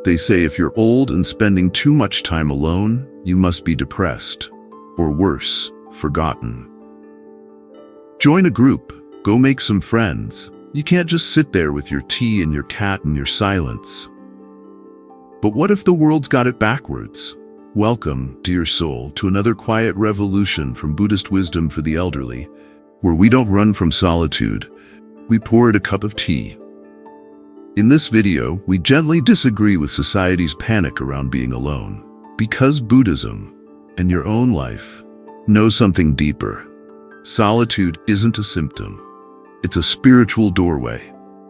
They say if you're old and spending too much time alone, you must be depressed, or worse, forgotten. Join a group, go make some friends. You can't just sit there with your tea and your cat and your silence. But what if the world's got it backwards? Welcome, dear soul, to another quiet revolution from Buddhist wisdom for the elderly, where we don't run from solitude, we pour it a cup of tea. In this video, we gently disagree with society's panic around being alone, because Buddhism, and your own life, knows something deeper. Solitude isn't a symptom. It's a spiritual doorway,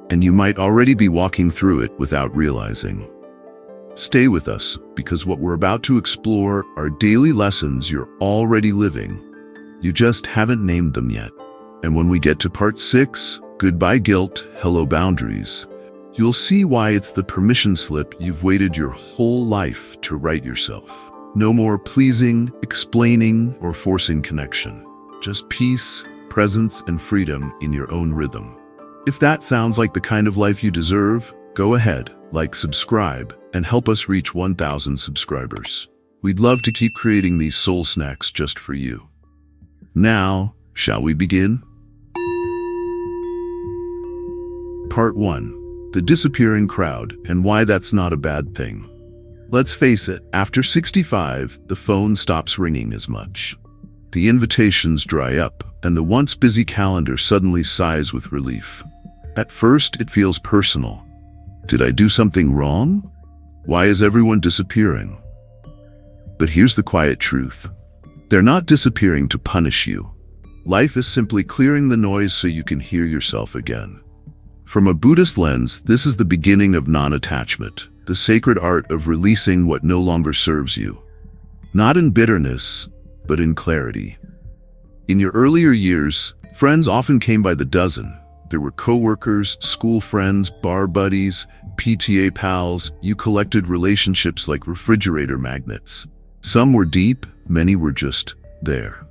and you might already be walking through it without realizing. Stay with us, because what we're about to explore are daily lessons you're already living. You just haven't named them yet. And when we get to part 6, Goodbye Guilt, Hello Boundaries, you'll see why it's the permission slip you've waited your whole life to write yourself. No more pleasing, explaining, or forcing connection. Just peace, presence, and freedom in your own rhythm. If that sounds like the kind of life you deserve, go ahead, like, subscribe, and help us reach 1,000 subscribers. We'd love to keep creating these soul snacks just for you. Now, shall we begin? Part 1. The disappearing crowd and why that's not a bad thing. Let's face it, after 65, the phone stops ringing as much. The invitations dry up, and the once busy calendar suddenly sighs with relief. At first, it feels personal. Did I do something wrong? Why is everyone disappearing? But here's the quiet truth. They're not disappearing to punish you. Life is simply clearing the noise so you can hear yourself again. From a Buddhist lens, this is the beginning of non-attachment, the sacred art of releasing what no longer serves you. Not in bitterness, but in clarity. In your earlier years, friends often came by the dozen. There were coworkers, school friends, bar buddies, PTA pals. You collected relationships like refrigerator magnets. Some were deep, many were just there.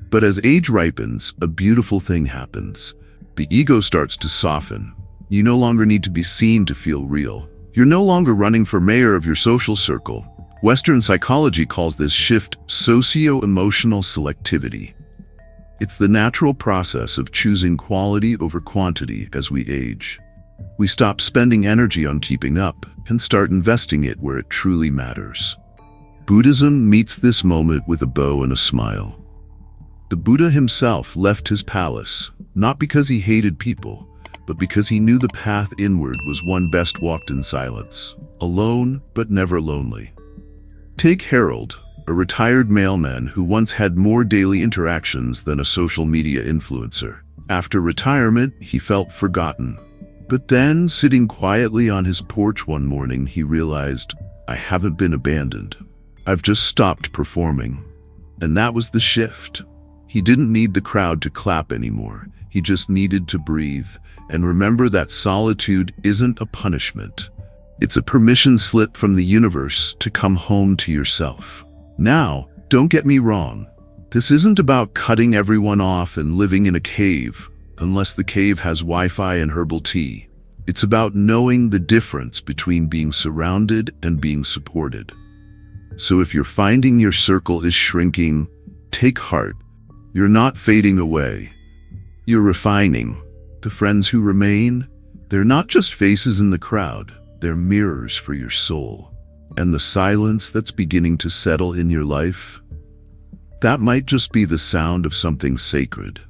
But as age ripens, a beautiful thing happens. The ego starts to soften. You no longer need to be seen to feel real. You're no longer running for mayor of your social circle. Western psychology calls this shift socio-emotional selectivity. It's the natural process of choosing quality over quantity as we age. We stop spending energy on keeping up and start investing it where it truly matters. Buddhism meets this moment with a bow and a smile. The Buddha himself left his palace, not because he hated people, but because he knew the path inward was one best walked in silence, alone but never lonely. Take Harold, a retired mailman who once had more daily interactions than a social media influencer. After retirement, he felt forgotten. But then, sitting quietly on his porch one morning, he realized, I haven't been abandoned. I've just stopped performing. And that was the shift. He didn't need the crowd to clap anymore. He just needed to breathe and remember that solitude isn't a punishment. It's a permission slip from the universe to come home to yourself. Now, don't get me wrong. This isn't about cutting everyone off and living in a cave, unless the cave has Wi-Fi and herbal tea. It's about knowing the difference between being surrounded and being supported. So if you're finding your circle is shrinking, take heart. You're not fading away. You're refining. The friends who remain, they're not just faces in the crowd, they're mirrors for your soul. And the silence that's beginning to settle in your life, that might just be the sound of something sacred.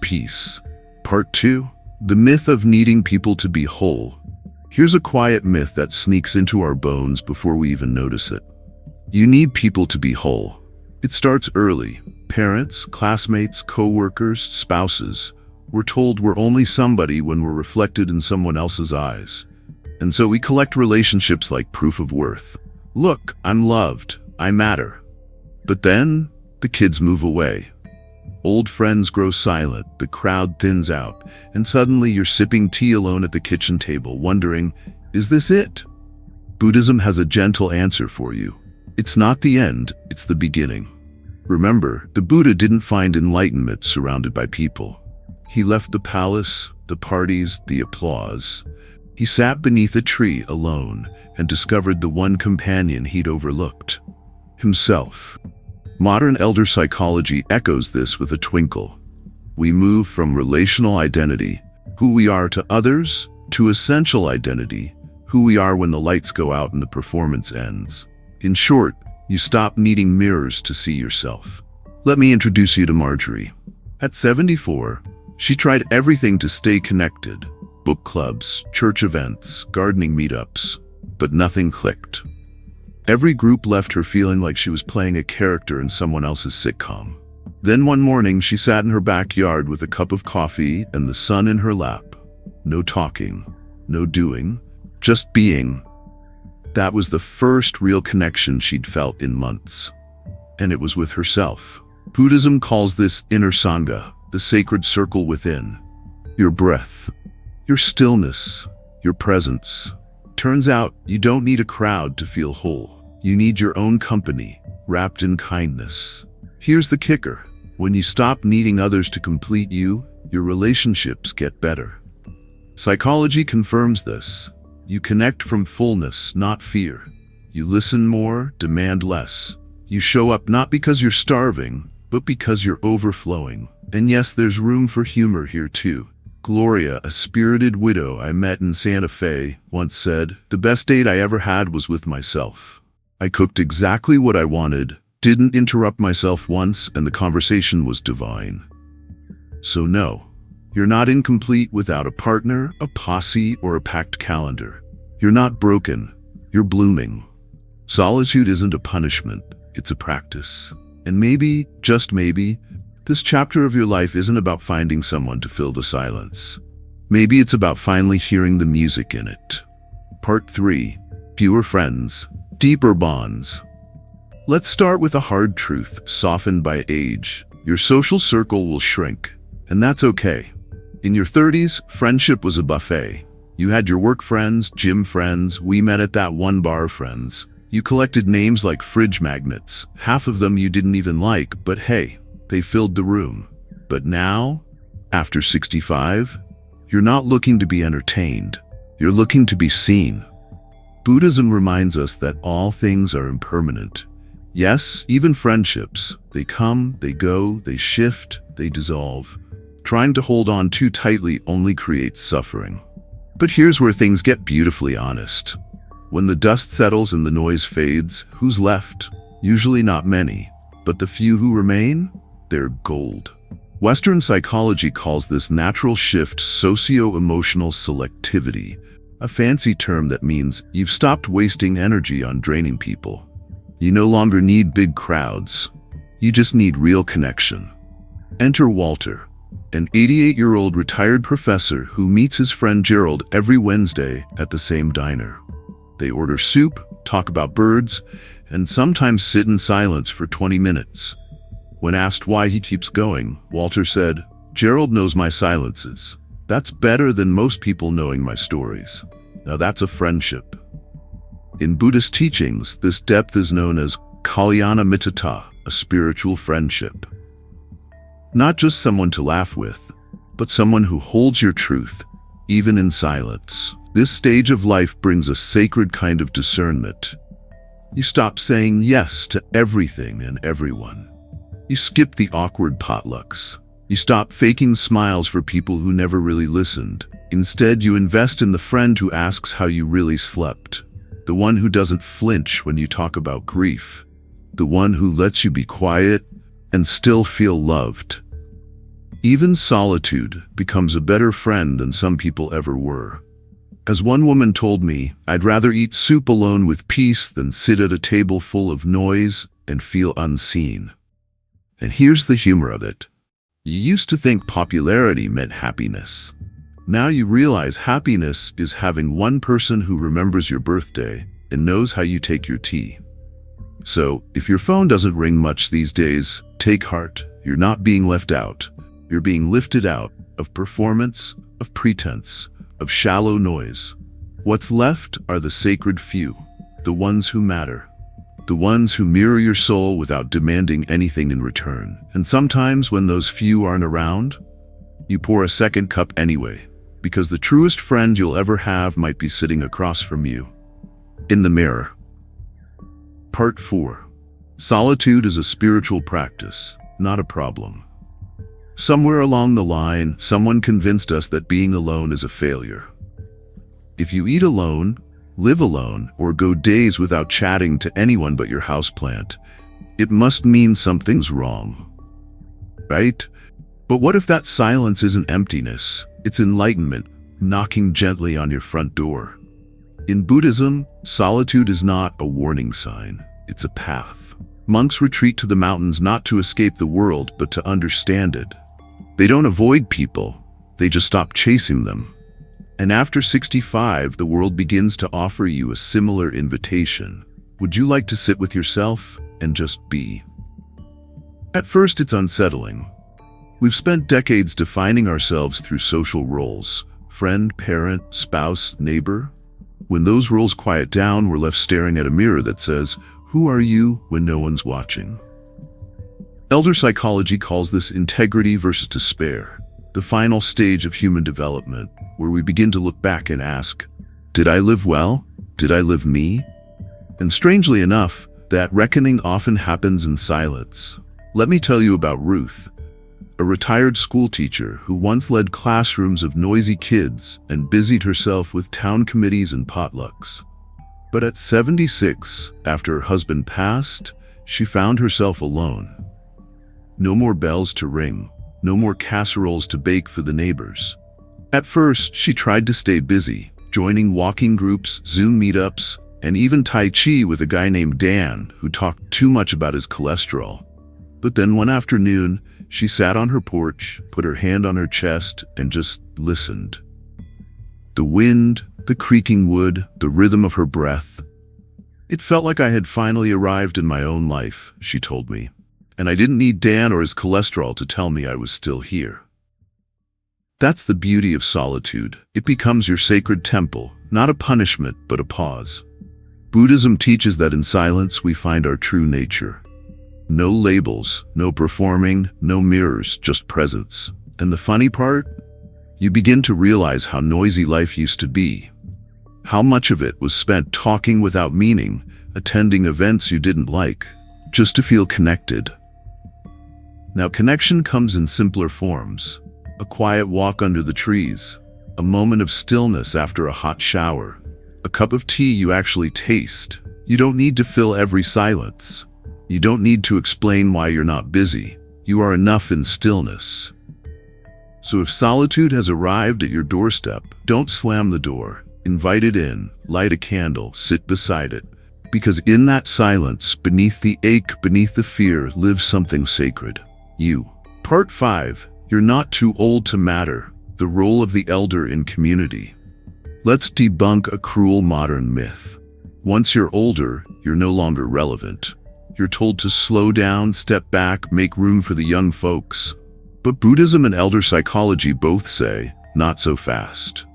Peace. Part 2. The myth of needing people to be whole. Here's a quiet myth that sneaks into our bones before we even notice it. You need people to be whole. It starts early. Parents, classmates, co-workers, spouses. We're told we're only somebody when we're reflected in someone else's eyes. And so we collect relationships like proof of worth. Look, I'm loved. I matter. But then, the kids move away. Old friends grow silent, the crowd thins out, and suddenly you're sipping tea alone at the kitchen table, wondering, is this it? Buddhism has a gentle answer for you. It's not the end, it's the beginning. Remember, the Buddha didn't find enlightenment surrounded by people. He left the palace, the parties, the applause. He sat beneath a tree alone and discovered the one companion he'd overlooked: himself. Modern elder psychology echoes this with a twinkle. We move from relational identity, who we are to others, to essential identity, who we are when the lights go out and the performance ends. In short, you stop needing mirrors to see yourself. Let me introduce you to Marjorie. At 74, she tried everything to stay connected: book clubs, church events, gardening meetups, but nothing clicked. Every group left her feeling like she was playing a character in someone else's sitcom. Then one morning she sat in her backyard with a cup of coffee and the sun in her lap. No talking, no doing, just being. That was the first real connection she'd felt in months. And it was with herself. Buddhism calls this inner sangha, the sacred circle within. Your breath, your stillness, your presence. Turns out you don't need a crowd to feel whole. You need your own company, wrapped in kindness. Here's the kicker. When you stop needing others to complete you, your relationships get better. Psychology confirms this. You connect from fullness, not fear. You listen more, demand less. You show up not because you're starving, but because you're overflowing. And yes, there's room for humor here too. Gloria, a spirited widow I met in Santa Fe, once said, "The best date I ever had was with myself. I cooked exactly what I wanted, didn't interrupt myself once, and the conversation was divine." So no, you're not incomplete without a partner, a posse, or a packed calendar. You're not broken, you're blooming. Solitude isn't a punishment, it's a practice. And maybe, just maybe, this chapter of your life isn't about finding someone to fill the silence. Maybe it's about finally hearing the music in it. Part 3. Fewer friends, deeper bonds. Let's start with a hard truth, softened by age. Your social circle will shrink, and that's okay. In your 30s, friendship was a buffet. You had your work friends, gym friends, we met at that one bar friends. You collected names like fridge magnets. Half of them you didn't even like, but hey, they filled the room. But now, after 65, you're not looking to be entertained. You're looking to be seen. Buddhism reminds us that all things are impermanent. Yes, even friendships. They come, they go, they shift, they dissolve. Trying to hold on too tightly only creates suffering. But here's where things get beautifully honest. When the dust settles and the noise fades, who's left? Usually not many, but the few who remain, they're gold. Western psychology calls this natural shift socio-emotional selectivity, a fancy term that means you've stopped wasting energy on draining people. You no longer need big crowds. You just need real connection. Enter Walter, an 88-year-old retired professor who meets his friend Gerald every Wednesday at the same diner. They order soup, talk about birds, and sometimes sit in silence for 20 minutes. When asked why he keeps going, Walter said, "Gerald knows my silences. That's better than most people knowing my stories." Now that's a friendship. In Buddhist teachings, this depth is known as kalyana mittata, a spiritual friendship. Not just someone to laugh with, but someone who holds your truth, even in silence. This stage of life brings a sacred kind of discernment. You stop saying yes to everything and everyone. You skip the awkward potlucks. You stop faking smiles for people who never really listened. Instead, you invest in the friend who asks how you really slept. The one who doesn't flinch when you talk about grief. The one who lets you be quiet and still feel loved. Even solitude becomes a better friend than some people ever were. As one woman told me, "I'd rather eat soup alone with peace than sit at a table full of noise and feel unseen." And here's the humor of it. You used to think popularity meant happiness. Now you realize happiness is having one person who remembers your birthday and knows how you take your tea. So, if your phone doesn't ring much these days, take heart. You're not being left out. You're being lifted out of performance, of pretense, of shallow noise. What's left are the sacred few, the ones who matter. The ones who mirror your soul without demanding anything in return. And sometimes when those few aren't around, you pour a second cup anyway. because the truest friend you'll ever have might be sitting across from you. In the mirror. Part 4. Solitude is a spiritual practice, not a problem. Somewhere along the line, someone convinced us that being alone is a failure. If you eat alone, live alone, or go days without chatting to anyone but your houseplant, it must mean something's wrong. Right? But what if that silence isn't emptiness? It's enlightenment, knocking gently on your front door. In Buddhism, solitude is not a warning sign, it's a path. Monks retreat to the mountains not to escape the world, but to understand it. They don't avoid people, they just stop chasing them. And after 65, the world begins to offer you a similar invitation. Would you like to sit with yourself and just be? At first, it's unsettling. We've spent decades defining ourselves through social roles: friend, parent, spouse, neighbor. When those roles quiet down, we're left staring at a mirror that says, "Who are you?" when no one's watching. Elder psychology calls this integrity versus despair, the final stage of human development, where we begin to look back and ask, did I live well? Did I live me? And strangely enough, that reckoning often happens in silence. Let me tell you about Ruth, a retired school teacher who once led classrooms of noisy kids and busied herself with town committees and potlucks. But at 76, after her husband passed, she found herself alone. No more bells to ring, no more casseroles to bake for the neighbors. At first, she tried to stay busy, joining walking groups, Zoom meetups, and even Tai Chi with a guy named Dan who talked too much about his cholesterol. But then one afternoon, she sat on her porch, put her hand on her chest, and just listened. The wind, the creaking wood, the rhythm of her breath. It felt like I had finally arrived in my own life, she told me. And I didn't need Dan or his cholesterol to tell me I was still here. That's the beauty of solitude. It becomes your sacred temple, not a punishment, but a pause. Buddhism teaches that in silence we find our true nature. No labels, no performing, no mirrors, just presence. And the funny part? You begin to realize how noisy life used to be. How much of it was spent talking without meaning, attending events you didn't like, just to feel connected. Now, connection comes in simpler forms. A quiet walk under the trees, a moment of stillness after a hot shower, a cup of tea you actually taste. You don't need to fill every silence. You don't need to explain why you're not busy. You are enough in stillness. So if solitude has arrived at your doorstep, don't slam the door. Invite it in, light a candle, sit beside it. Because in that silence, beneath the ache, beneath the fear, lives something sacred. You. Part 5. You're not too old to matter. The role of the elder in community. Let's debunk a cruel modern myth. Once you're older, you're no longer relevant. You're told to slow down, step back, make room for the young folks. But Buddhism and elder psychology both say, not so fast.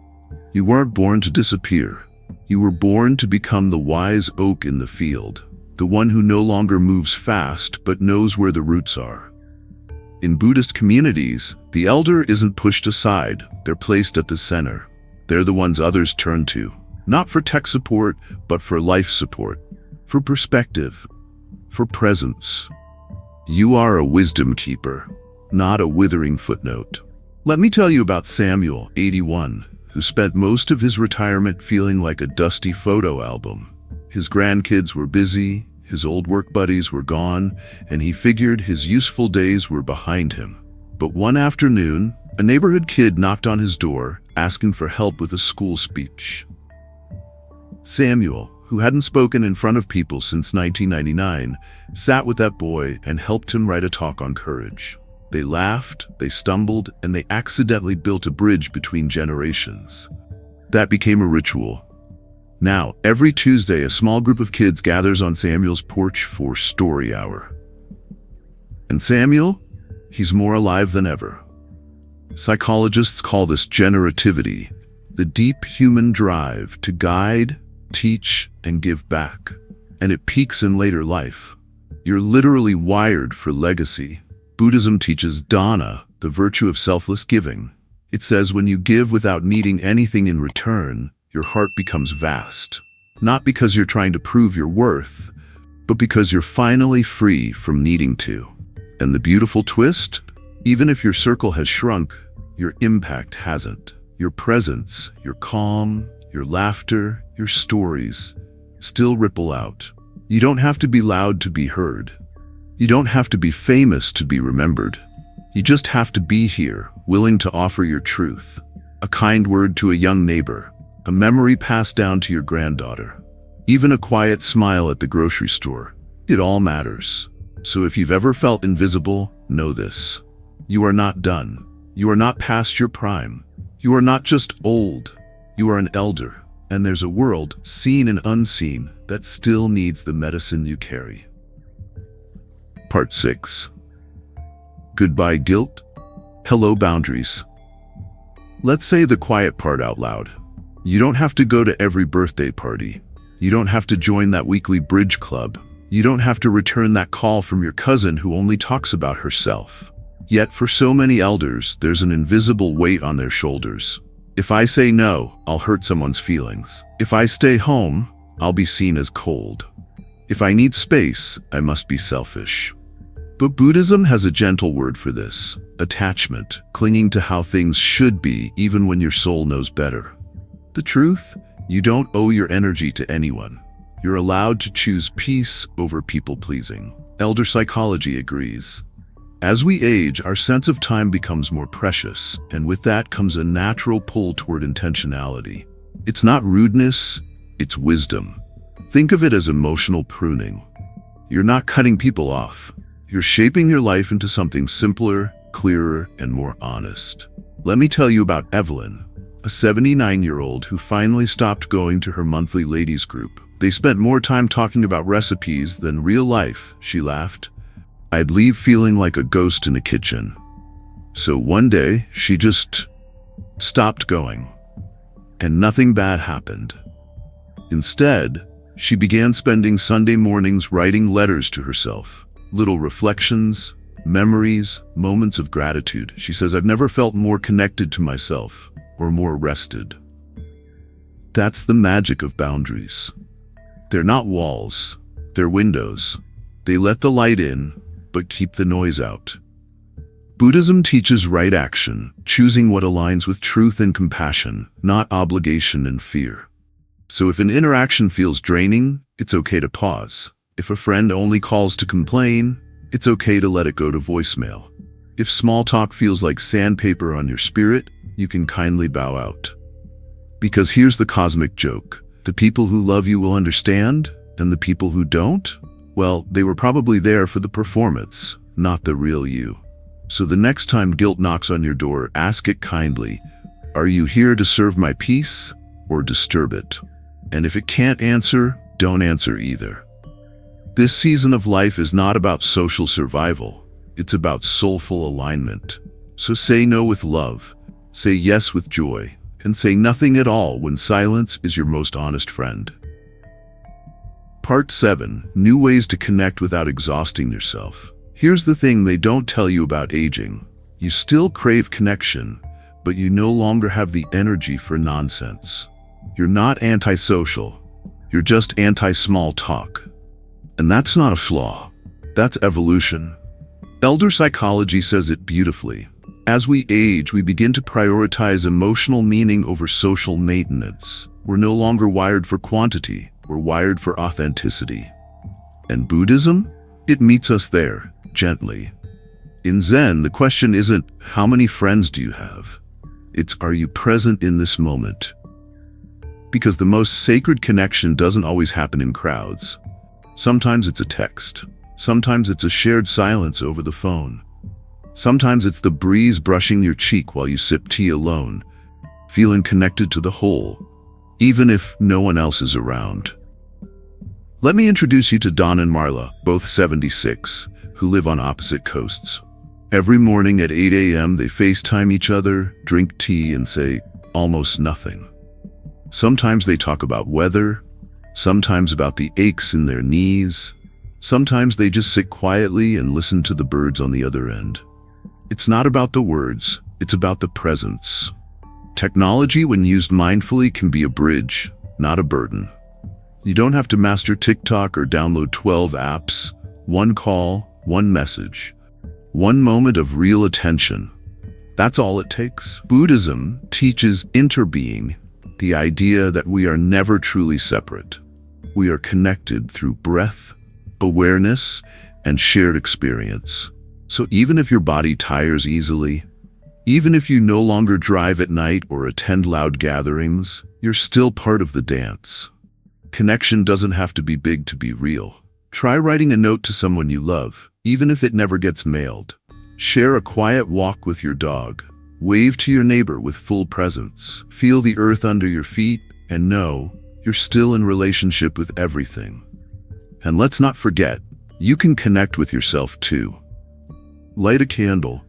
You weren't born to disappear. You were born to become the wise oak in the field, the one who no longer moves fast but knows where the roots are. In Buddhist communities, the elder isn't pushed aside, they're placed at the center. They're the ones others turn to, not for tech support, but for life support, for perspective, for presence. You are a wisdom keeper, not a withering footnote. Let me tell you about Samuel, 81, who spent most of his retirement feeling like a dusty photo album. His grandkids were busy, his old work buddies were gone, and he figured his useful days were behind him. But one afternoon, a neighborhood kid knocked on his door, asking for help with a school speech. Samuel, who hadn't spoken in front of people since 1999, sat with that boy and helped him write a talk on courage. They laughed, they stumbled, and they accidentally built a bridge between generations. That became a ritual. Now, every Tuesday, a small group of kids gathers on Samuel's porch for story hour. And Samuel? He's more alive than ever. Psychologists call this generativity, the deep human drive to guide, teach, and give back. And it peaks in later life. You're literally wired for legacy. Buddhism teaches dana, the virtue of selfless giving. It says when you give without needing anything in return, your heart becomes vast. Not because you're trying to prove your worth, but because you're finally free from needing to. And the beautiful twist? Even if your circle has shrunk, your impact hasn't. Your presence, your calm, your laughter, your stories still ripple out. You don't have to be loud to be heard. You don't have to be famous to be remembered. You just have to be here, willing to offer your truth. A kind word to a young neighbor, a memory passed down to your granddaughter, even a quiet smile at the grocery store. It all matters. So if you've ever felt invisible, know this. You are not done. You are not past your prime. You are not just old. You are an elder. And there's a world, seen and unseen, that still needs the medicine you carry. Part 6. Goodbye, guilt. Hello, boundaries. Let's say the quiet part out loud. You don't have to go to every birthday party. You don't have to join that weekly bridge club. You don't have to return that call from your cousin who only talks about herself. Yet for so many elders, there's an invisible weight on their shoulders. If I say no, I'll hurt someone's feelings. If I stay home, I'll be seen as cold. If I need space, I must be selfish. But Buddhism has a gentle word for this: attachment, clinging to how things should be even when your soul knows better. The truth? You don't owe your energy to anyone. You're allowed to choose peace over people-pleasing. Elder psychology agrees. As we age, our sense of time becomes more precious, and with that comes a natural pull toward intentionality. It's not rudeness, it's wisdom. Think of it as emotional pruning. You're not cutting people off. You're shaping your life into something simpler, clearer, and more honest. Let me tell you about Evelyn, a 79-year-old who finally stopped going to her monthly ladies group. They spent more time talking about recipes than real life, she laughed. I'd leave feeling like a ghost in a kitchen. So one day, she just stopped going. And nothing bad happened. Instead, she began spending Sunday mornings writing letters to herself. Little reflections, memories, moments of gratitude. She says, I've never felt more connected to myself or more rested. That's the magic of boundaries. They're not walls, they're windows. They let the light in, but keep the noise out. Buddhism teaches right action, choosing what aligns with truth and compassion, not obligation and fear. So if an interaction feels draining, it's okay to pause. If a friend only calls to complain, it's okay to let it go to voicemail. If small talk feels like sandpaper on your spirit, you can kindly bow out. Because here's the cosmic joke. The people who love you will understand, and the people who don't? Well, they were probably there for the performance, not the real you. So the next time guilt knocks on your door, ask it kindly, are you here to serve my peace or disturb it? And if it can't answer, don't answer either. This season of life is not about social survival. It's about soulful alignment. So say no with love, say yes with joy, and say nothing at all when silence is your most honest friend. Part 7. New ways to connect without exhausting yourself. Here's the thing they don't tell you about aging. You still crave connection, but you no longer have the energy for nonsense. You're not antisocial. You're just anti-small talk. And that's not a flaw. That's evolution. Elder psychology says it beautifully. As we age, we begin to prioritize emotional meaning over social maintenance. We're no longer wired for quantity. We're wired for authenticity. And Buddhism? It meets us there, gently. In Zen, the question isn't, how many friends do you have? It's, are you present in this moment? Because the most sacred connection doesn't always happen in crowds. Sometimes it's a text. Sometimes it's a shared silence over the phone. Sometimes it's the breeze brushing your cheek while you sip tea alone, feeling connected to the whole, even if no one else is around. Let me introduce you to Don and Marla, both 76, who live on opposite coasts. Every morning at 8 a.m. they FaceTime each other, drink tea, and say almost nothing. Sometimes they talk about weather, sometimes about the aches in their knees. Sometimes they just sit quietly and listen to the birds on the other end. It's not about the words, It's about the presence. Technology, when used mindfully, can be a bridge, not a burden. You don't have to master TikTok or download 12 apps. One call, one message, one moment of real attention. That's all it takes. Buddhism teaches interbeing, the idea that we are never truly separate. We are connected through breath, awareness, and shared experience. So even if your body tires easily, even if you no longer drive at night or attend loud gatherings, you're still part of the dance. Connection doesn't have to be big to be real. Try writing a note to someone you love, even if it never gets mailed. Share a quiet walk with your dog. Wave to your neighbor with full presence. Feel the earth under your feet and know you're still in relationship with everything. And let's not forget, you can connect with yourself too. Light a candle.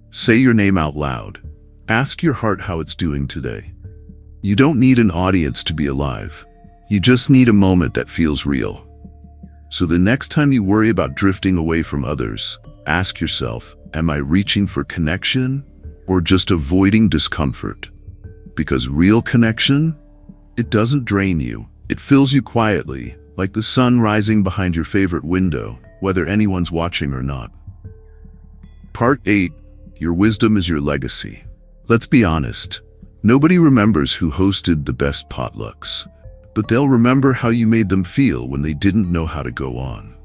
Say your name out loud. Ask your heart how it's doing today. You don't need an audience to be alive. You just need a moment that feels real. So the next time you worry about drifting away from others, ask yourself, am I reaching for connection or just avoiding discomfort? Because real connection, it doesn't drain you. It fills you quietly, like the sun rising behind your favorite window, whether anyone's watching or not. Part 8. Your wisdom is your legacy. Let's be honest. Nobody remembers who hosted the best potlucks, but they'll remember how you made them feel when they didn't know how to go on.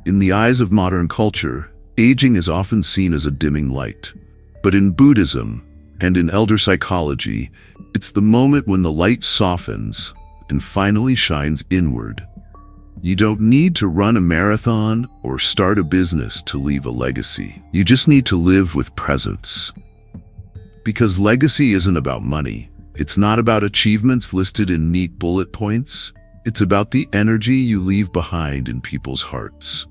In the eyes of modern culture, aging is often seen as a dimming light. But in Buddhism and in elder psychology, it's the moment when the light softens and finally shines inward. You don't need to run a marathon or start a business to leave a legacy. You just need to live with presence. Because legacy isn't about money. It's not about achievements listed in neat bullet points. It's about the energy you leave behind in people's hearts.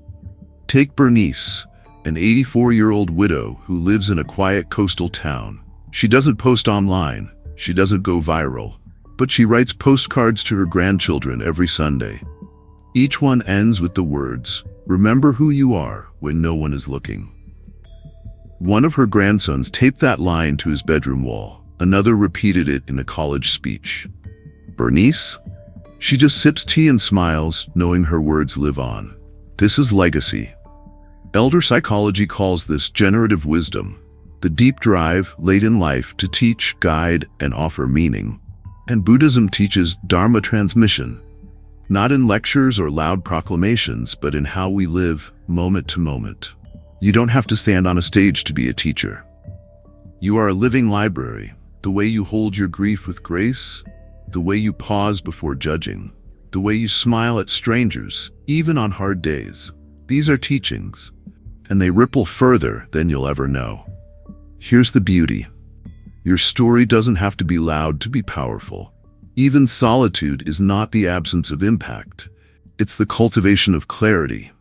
Take Bernice, an 84-year-old widow who lives in a quiet coastal town. She doesn't post online. She doesn't go viral. But she writes postcards to her grandchildren every Sunday. Each one ends with the words, "Remember who you are when no one is looking." One of her grandsons taped that line to his bedroom wall. Another repeated it in a college speech. Bernice? She just sips tea and smiles, knowing her words live on. This is legacy. Elder psychology calls this generative wisdom, the deep drive late in life to teach, guide, and offer meaning. And Buddhism teaches Dharma transmission, not in lectures or loud proclamations, but in how we live moment to moment. You don't have to stand on a stage to be a teacher. You are a living library. The way you hold your grief with grace, the way you pause before judging, the way you smile at strangers, even on hard days. These are teachings, and they ripple further than you'll ever know. Here's the beauty. Your story doesn't have to be loud to be powerful. Even solitude is not the absence of impact. It's the cultivation of clarity.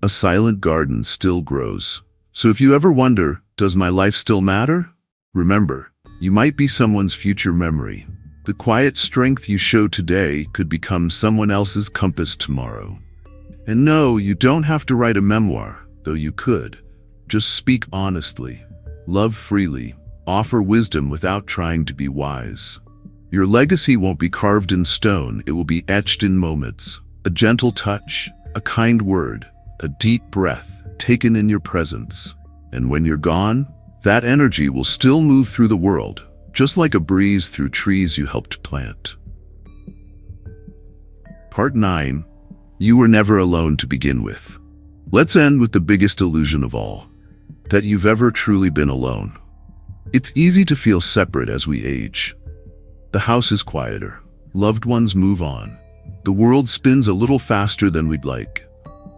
A silent garden still grows. So if you ever wonder, does my life still matter? Remember, you might be someone's future memory. The quiet strength you show today could become someone else's compass tomorrow. And no, you don't have to write a memoir, though you could. Just speak honestly, love freely, offer wisdom without trying to be wise. Your legacy won't be carved in stone, it will be etched in moments. A gentle touch, a kind word, a deep breath taken in your presence. And when you're gone, that energy will still move through the world, just like a breeze through trees you helped plant. Part 9. You were never alone to begin with. Let's end with the biggest illusion of all, that you've ever truly been alone. It's easy to feel separate as we age. The house is quieter. Loved ones move on. The world spins a little faster than we'd like.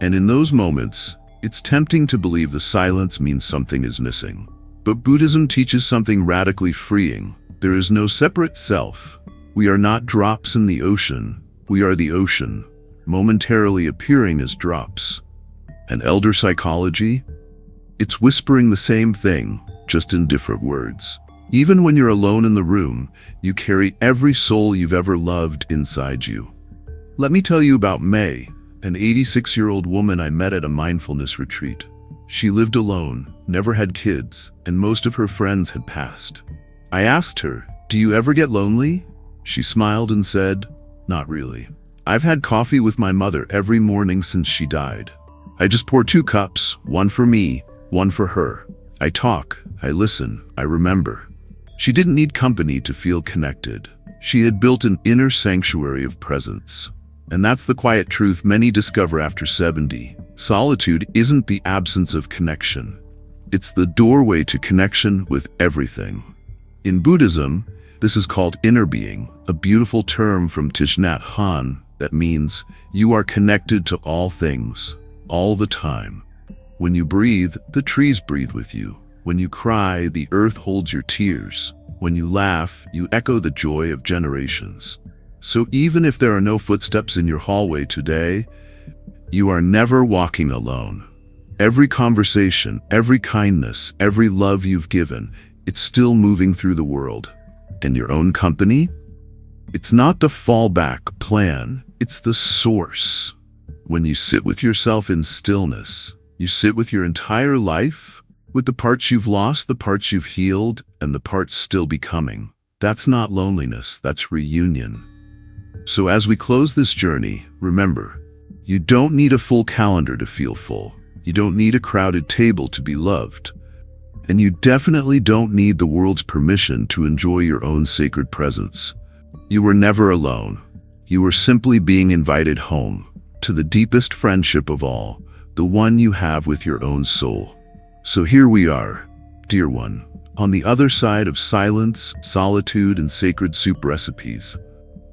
And in those moments, it's tempting to believe the silence means something is missing. But Buddhism teaches something radically freeing. There is no separate self. We are not drops in the ocean. We are the ocean, momentarily appearing as drops. And elder psychology? It's whispering the same thing, just in different words. Even when you're alone in the room, you carry every soul you've ever loved inside you. Let me tell you about May, an 86-year-old woman I met at a mindfulness retreat. She lived alone, never had kids, and most of her friends had passed. I asked her, "Do you ever get lonely?" She smiled and said, "Not really. I've had coffee with my mother every morning since she died. I just pour 2 cups, one for me, one for her. I talk, I listen, I remember." She didn't need company to feel connected. She had built an inner sanctuary of presence. And that's the quiet truth many discover after 70. Solitude isn't the absence of connection. It's the doorway to connection with everything. In Buddhism, this is called inner being, a beautiful term from Thich Nhat Hanh that means you are connected to all things, all the time. When you breathe, the trees breathe with you. When you cry, the earth holds your tears. When you laugh, you echo the joy of generations. So even if there are no footsteps in your hallway today, you are never walking alone. Every conversation, every kindness, every love you've given, it's still moving through the world. And your own company? It's not the fallback plan, it's the source. When you sit with yourself in stillness, you sit with your entire life, with the parts you've lost, the parts you've healed, and the parts still becoming. That's not loneliness, that's reunion. So as we close this journey, remember, you don't need a full calendar to feel full. You don't need a crowded table to be loved. And you definitely don't need the world's permission to enjoy your own sacred presence. You were never alone. You were simply being invited home, to the deepest friendship of all, the one you have with your own soul. So here we are, dear one, on the other side of silence, solitude, and sacred soup recipes.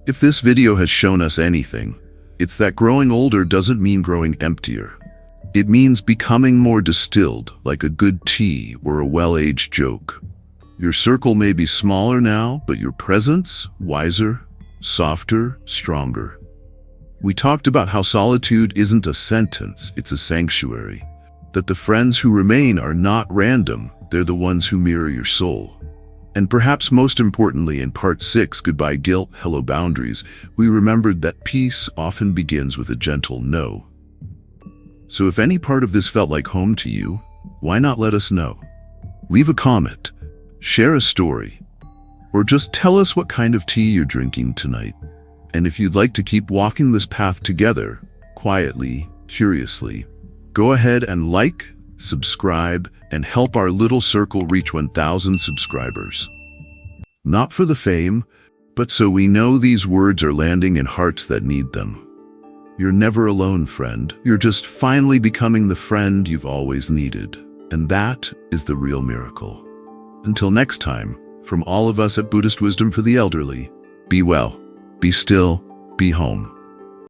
If this video has shown us anything, it's that growing older doesn't mean growing emptier. It means becoming more distilled, like a good tea or a well-aged joke. Your circle may be smaller now, but your presence, wiser, softer, stronger. We talked about how solitude isn't a sentence, it's a sanctuary. That the friends who remain are not random, they're the ones who mirror your soul. And perhaps most importantly, in part 6, Goodbye Guilt, Hello Boundaries, we remembered that peace often begins with a gentle no. So if any part of this felt like home to you, why not let us know? Leave a comment, share a story, or just tell us what kind of tea you're drinking tonight. And if you'd like to keep walking this path together, quietly, curiously, go ahead and like, subscribe, and help our little circle reach 1,000 subscribers. Not for the fame, but so we know these words are landing in hearts that need them. You're never alone, friend. You're just finally becoming the friend you've always needed. And that is the real miracle. Until next time, from all of us at Buddhist Wisdom for the Elderly, be well, be still, be home.